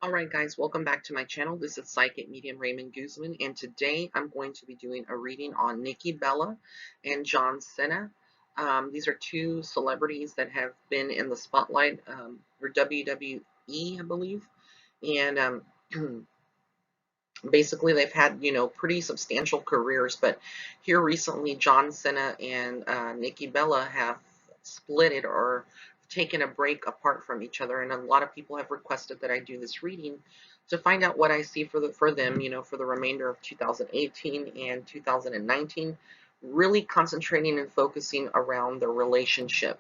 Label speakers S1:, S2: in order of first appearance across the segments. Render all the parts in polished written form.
S1: Alright guys, welcome back to my channel. This is Psychic Medium Raymond Guzman, and today I'm going to be doing a reading on Nikki Bella and John Cena. These are two celebrities that have been in the spotlight for WWE, I believe. And basically they've had, pretty substantial careers, but here recently John Cena and Nikki Bella have split it or taken a break apart from each other, and a lot of people have requested that I do this reading to find out what I see for them, for the remainder of 2018 and 2019, really concentrating and focusing around their relationship.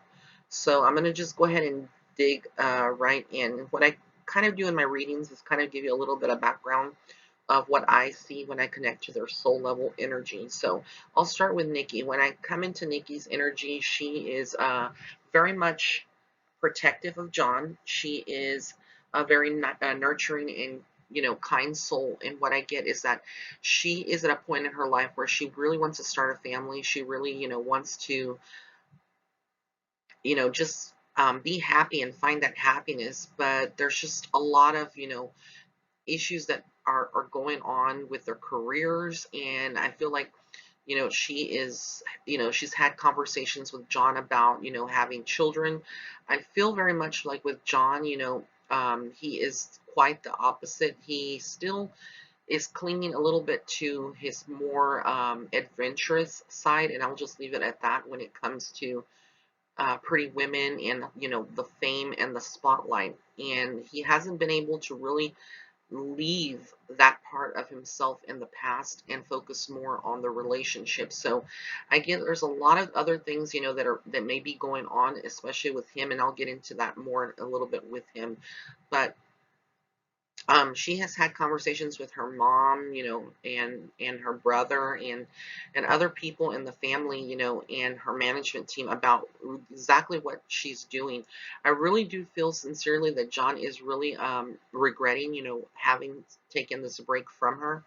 S1: So I'm going to just go ahead and dig right in. What I kind of do in my readings is kind of give you a little bit of background of what I see when I connect to their soul level energy. So I'll start with Nikki. When I come into Nikki's energy, she is very much protective of John. She is a very nurturing and kind soul. And what I get is that she is at a point in her life where she really wants to start a family. She really wants to just be happy and find that happiness. But there's just a lot of issues that are going on with their careers, and I feel like she is, she's had conversations with John about having children. I feel very much like with John, he is quite the opposite. He still is clinging a little bit to his more adventurous side, and I'll just leave it at that when it comes to Pretty Women and the fame and the spotlight. And he hasn't been able to really leave that part of himself in the past and focus more on the relationship. So I get there's a lot of other things, that may be going on, especially with him, and I'll get into that more a little bit with him. But she has had conversations with her mom, and her brother and other people in the family, and her management team about exactly what she's doing. I really do feel sincerely that John is really regretting, having taken this break from her.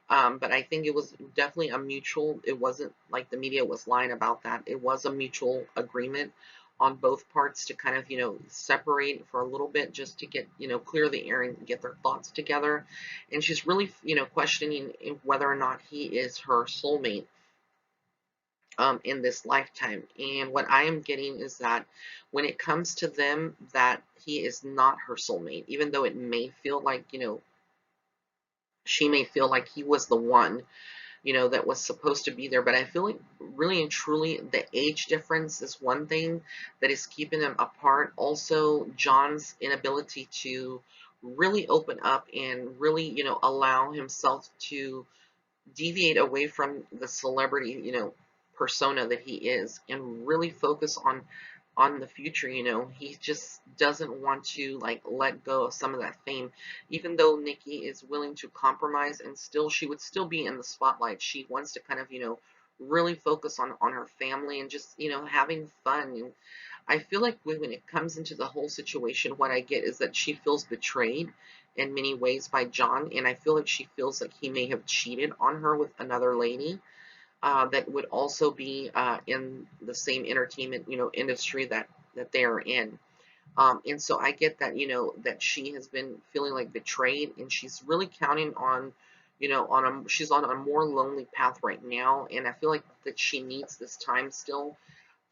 S1: But I think it was definitely a mutual. It wasn't like the media was lying about that. It was a mutual agreement on both parts to kind of, separate for a little bit just to get, clear the air and get their thoughts together. And she's really, questioning whether or not he is her soulmate in this lifetime. And what I am getting is that when it comes to them, that he is not her soulmate, even though it may feel like, she may feel like he was the one that was supposed to be there. But I feel like really and truly the age difference is one thing that is keeping them apart. Also, John's inability to really open up and really, allow himself to deviate away from the celebrity, persona that he is and really focus on the future. He just doesn't want to like let go of some of that fame, even though Nikki is willing to compromise, and still she would still be in the spotlight. She wants to kind of really focus on her family and just having fun. And I feel like when it comes into the whole situation, what I get is that she feels betrayed in many ways by John, and I feel like she feels like he may have cheated on her with another lady that would also be in the same entertainment, industry that they are in. And so I get that, that she has been feeling like betrayed, and she's really counting on, she's on a more lonely path right now, and I feel like that she needs this time still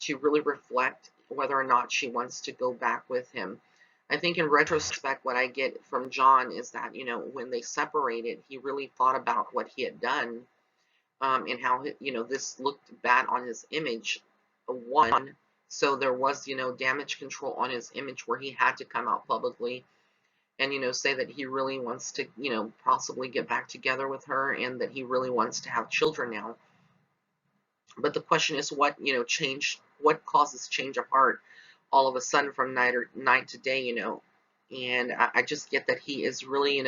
S1: to really reflect whether or not she wants to go back with him. I think in retrospect, what I get from John is that, when they separated, he really thought about what he had done, and how this looked bad on his image. One, so there was damage control on his image where he had to come out publicly and say that he really wants to possibly get back together with her and that he really wants to have children now. But the question is, what change? What causes change of heart all of a sudden from night to day? And I just get that he is really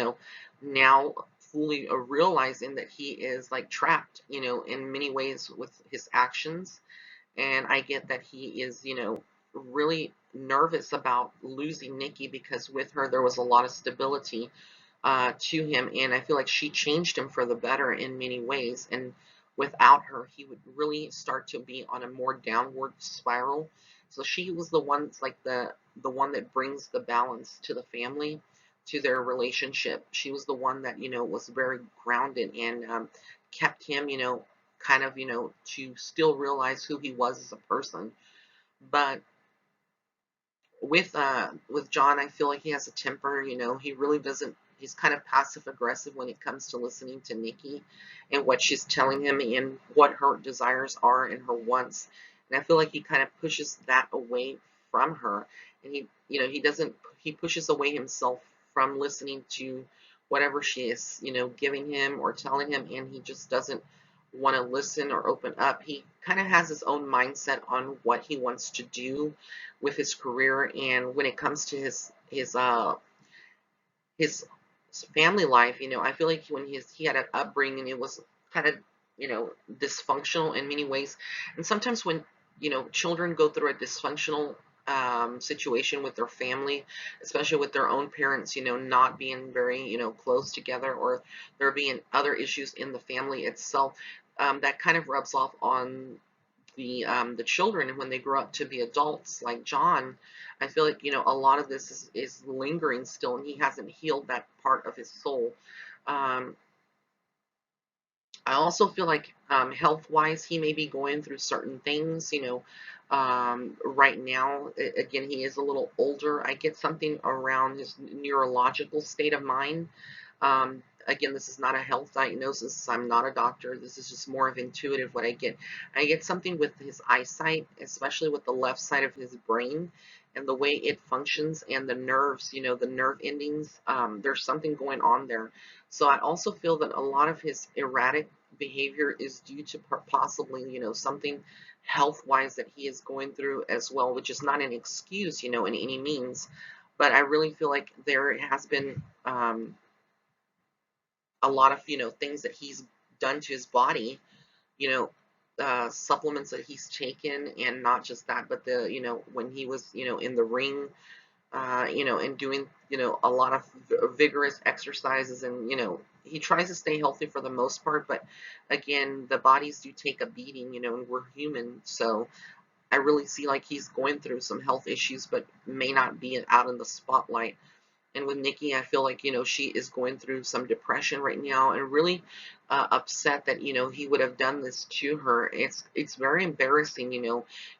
S1: now fully realizing that he is like trapped in many ways with his actions. And I get that he is really nervous about losing Nikki, because with her there was a lot of stability to him, and I feel like she changed him for the better in many ways. And without her, he would really start to be on a more downward spiral. So she was the one, like the one that brings the balance to the family. to their relationship. She was the one that, was very grounded and kept him, kind of, to still realize who he was as a person. But with John, I feel like he has a temper. He really doesn't. He's kind of passive aggressive when it comes to listening to Nikki and what she's telling him and what her desires are and her wants. And I feel like he kind of pushes that away from her, and he doesn't. He pushes away himself from listening to whatever she is, giving him or telling him, and he just doesn't want to listen or open up. He kind of has his own mindset on what he wants to do with his career, and when it comes to his family life, I feel like when he had an upbringing, it was kind of, dysfunctional in many ways. And sometimes when, children go through a dysfunctional situation with their family, especially with their own parents, not being very, close together, or there being other issues in the family itself, that kind of rubs off on the children when they grow up to be adults like John. I feel like, a lot of this is lingering still, and he hasn't healed that part of his soul. um, I also feel like, health wise, he may be going through certain things, right now. Again, he is a little older. I get something around his neurological state of mind. Again, this is not a health diagnosis. I'm not a doctor. This is just more of intuitive what I get. I get something with his eyesight, especially with the left side of his brain and the way it functions and the nerves, the nerve endings. There's something going on there. So I also feel that a lot of his erratic behavior is due to possibly, something health-wise that he is going through as well, which is not an excuse, in any means. But I really feel like there has been a lot of, things that he's done to his body, you know, supplements that he's taken, and not just that, but when he was, in the ring, and doing, a lot of vigorous exercises, and, he tries to stay healthy for the most part, but again, the bodies do take a beating, and we're human, so I really see like he's going through some health issues, but may not be out in the spotlight. And with Nikki, I feel like, she is going through some depression right now, and really upset that, he would have done this to her. It's very embarrassing,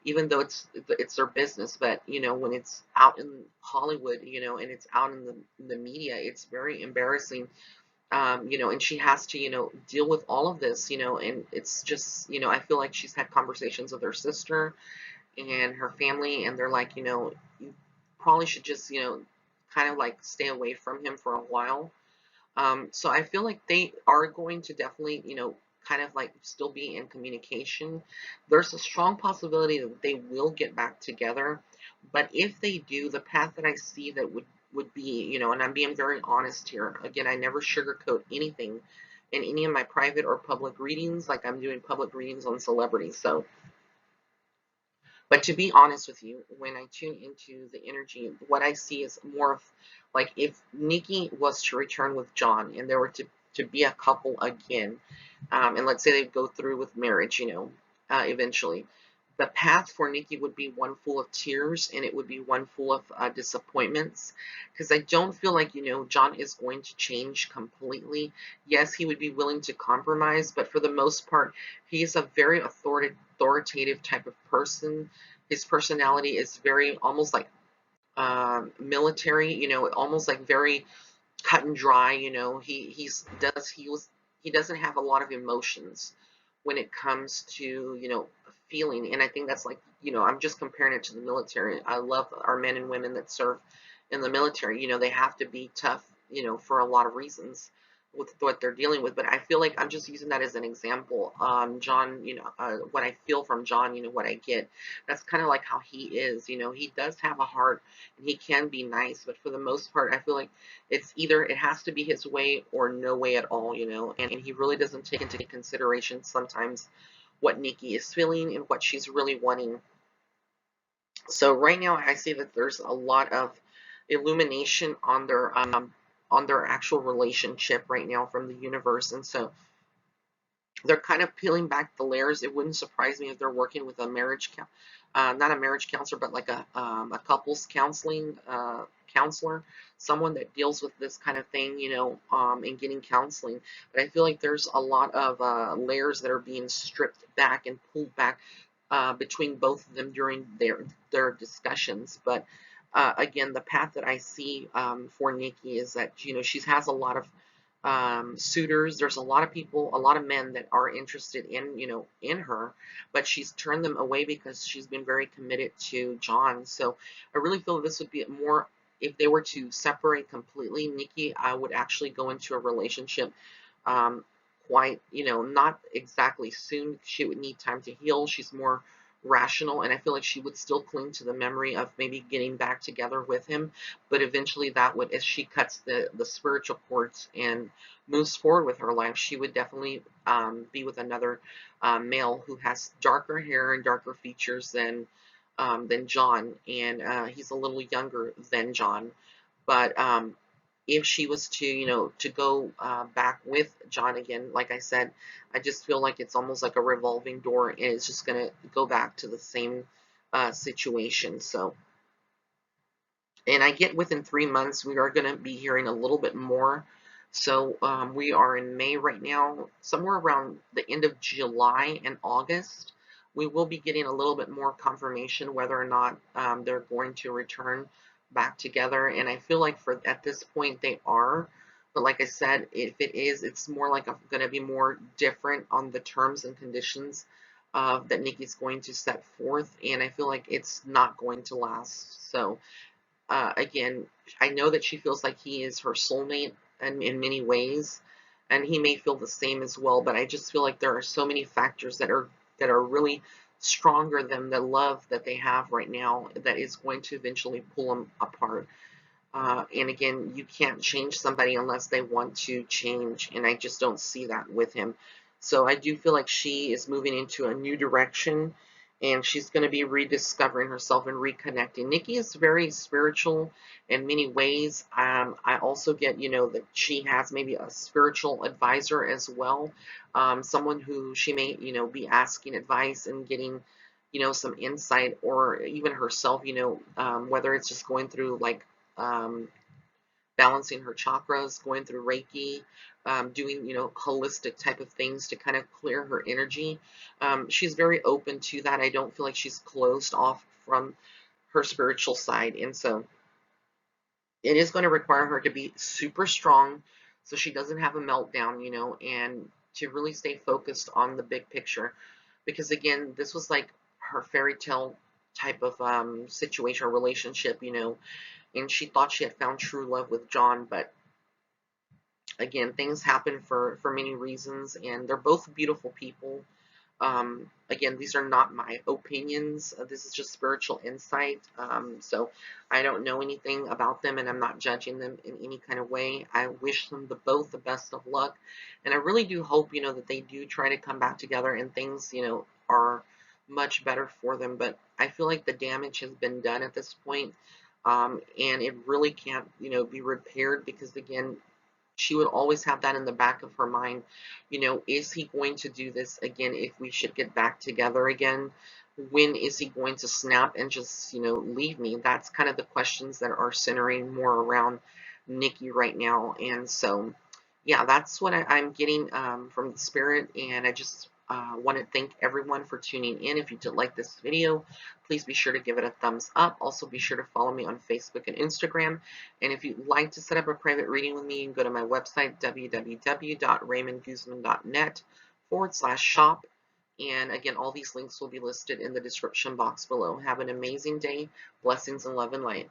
S1: even though it's their business, but, when it's out in Hollywood, and it's out in the media, it's very embarrassing. And she has to, deal with all of this, and it's just, I feel like she's had conversations with her sister and her family, and they're like, you probably should just, kind of like stay away from him for a while. So I feel like they are going to definitely, kind of like still be in communication. There's a strong possibility that they will get back together. But if they do, the path that I see that would be, and I'm being very honest here. Again, I never sugarcoat anything in any of my private or public readings, like I'm doing public readings on celebrities. So, but to be honest with you, when I tune into the energy, what I see is more of like if Nikki was to return with John and there were to be a couple again, and let's say they go through with marriage, eventually, the path for Nikki would be one full of tears, and it would be one full of disappointments, because I don't feel like, John is going to change completely. Yes, he would be willing to compromise, but for the most part, he is a very authoritative type of person. His personality is very almost like military, almost like very cut and dry. He doesn't have a lot of emotions when it comes to, feeling. And I think that's like, I'm just comparing it to the military. I love our men and women that serve in the military. They have to be tough, for a lot of reasons with what they're dealing with. But I feel like I'm just using that as an example. John, what I feel from John, what I get, that's kind of like how he is. He does have a heart, and he can be nice, but for the most part, I feel like it's either it has to be his way or no way at all, and he really doesn't take into consideration sometimes what Nikki is feeling and what she's really wanting. So right now I see that there's a lot of illumination on their actual relationship right now from the universe, and so they're kind of peeling back the layers. It wouldn't surprise me if they're working with a not a marriage counselor, but like a couples counseling counselor, someone that deals with this kind of thing, and getting counseling. But I feel like there's a lot of layers that are being stripped back and pulled back between both of them during their discussions. But again, the path that I see for Nikki is that she has a lot of suitors. There's a lot of people, a lot of men that are interested in her, but she's turned them away because she's been very committed to John. So I really feel this would be more, if they were to separate completely, Nikki, I would actually go into a relationship um, quite, not exactly soon. She would need time to heal. She's more rational, and I feel like she would still cling to the memory of maybe getting back together with him, but eventually that would, as she cuts the spiritual cords and moves forward with her life, she would definitely be with another male who has darker hair and darker features than John, and he's a little younger than John. But if she was to, to go back with John again, like I said, I just feel like it's almost like a revolving door, and it's just going to go back to the same situation. So, and I get within 3 months, we are going to be hearing a little bit more. So we are in May right now, somewhere around the end of July and August. We will be getting a little bit more confirmation whether or not they're going to return back together. And I feel like for at this point they are. But like I said, if it is, it's more like going to be more different on the terms and conditions that Nikki's going to set forth. And I feel like it's not going to last. So again, I know that she feels like he is her soulmate in many ways, and he may feel the same as well. But I just feel like there are so many factors that are really stronger than the love that they have right now that is going to eventually pull them apart. And again, you can't change somebody unless they want to change, and I just don't see that with him. So I do feel like she is moving into a new direction, and she's going to be rediscovering herself and reconnecting. Nikki is very spiritual in many ways. I also get, that she has maybe a spiritual advisor as well, someone who she may, be asking advice and getting, some insight, or even herself, whether it's just going through like um, balancing her chakras, going through Reiki, doing, holistic type of things to kind of clear her energy. She's very open to that. I don't feel like she's closed off from her spiritual side. And so it is going to require her to be super strong so she doesn't have a meltdown, and to really stay focused on the big picture. Because again, this was like her fairy tale type of situation or relationship, and she thought she had found true love with John, but again, things happen for many reasons, and they're both beautiful people. Again, these are not my opinions. This is just spiritual insight. So I don't know anything about them, and I'm not judging them in any kind of way. I wish them both the best of luck, and I really do hope, that they do try to come back together and things, are much better for them. But I feel like the damage has been done at this point, and it really can't, be repaired because again, she would always have that in the back of her mind. Is he going to do this again if we should get back together again? When is he going to snap and just, leave me? That's kind of the questions that are centering more around Nikki right now. And so, yeah, that's what I'm getting from the spirit. And I just want to thank everyone for tuning in. If you did like this video, please be sure to give it a thumbs up. Also, be sure to follow me on Facebook and Instagram. And if you'd like to set up a private reading with me, you can go to my website, www.raymondguzman.net/shop. And again, all these links will be listed in the description box below. Have an amazing day. Blessings and love and light.